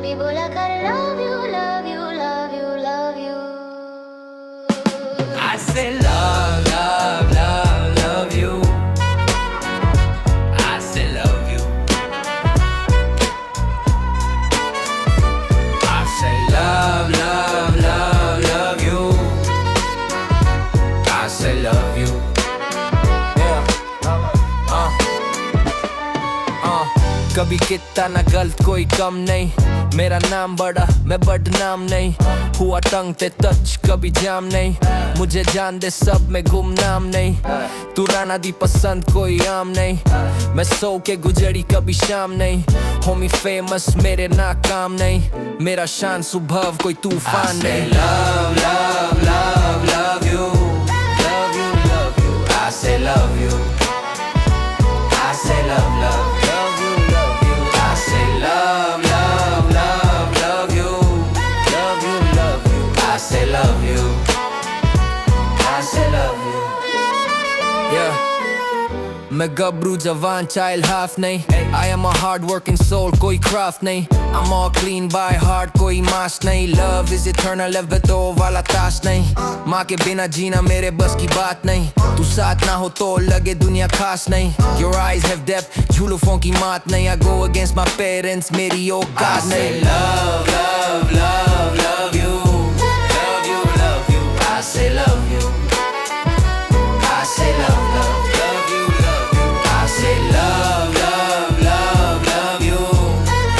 कभी बोला कर love you love you love you love you। I say love, love, love, love you. I say love you. I say love, love, love, love you. I say love you. कभी कितना ना गलत कोई कम नहीं, मेरा नाम बड़ा मैं बदनाम नहीं, हुआ टंग पे टच कभी जाम नहीं, मुझे जान दे सब में गुमनाम नहीं, तू राना दी पसंद कोई आम नहीं, मैं सो के गुजरी कभी शाम नहीं, होमी फेमस मेरे नाकाम नहीं, मेरा शान सुबह कोई तूफान नहीं। Love, love, love, love you, love you, love you, I say love you, I say love, love, love you, love you, I say love, love, love, love you, love you, love you, I say love you, I say love you, yeah। मैं गबरू जवान child half नहीं, I am a hard working soul कोई craft नहीं, I'm all clean by heart कोई मास नहीं, love is eternal love तो वाला ताश नहीं, माँ के बिना जीना मेरे बस की बात नहीं, तू साथ ना हो तो लगे दुनिया खास नहीं, your eyes have depth झूलूफों की मात नहीं, I go against my parents मेरी औकात नहीं। I say love, love, love, love you, love you, love you, I say love you, I say love, love, love you, love you, I say love, love, love, love you,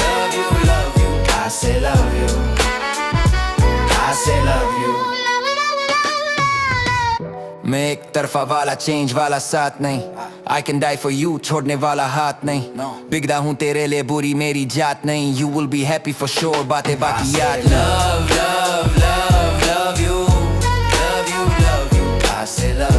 love you, love you, I say love you, I say love you। मैं एक तरफा वाला change वाला साथ नहीं, I can die for you छोड़ने वाला हाथ नहीं, बिगड़ा हूँ तेरे लिए बुरी मेरी जात नहीं, you will be happy for sure बातें बाकी याद। Love, love, love, love you, love you, love you, I say love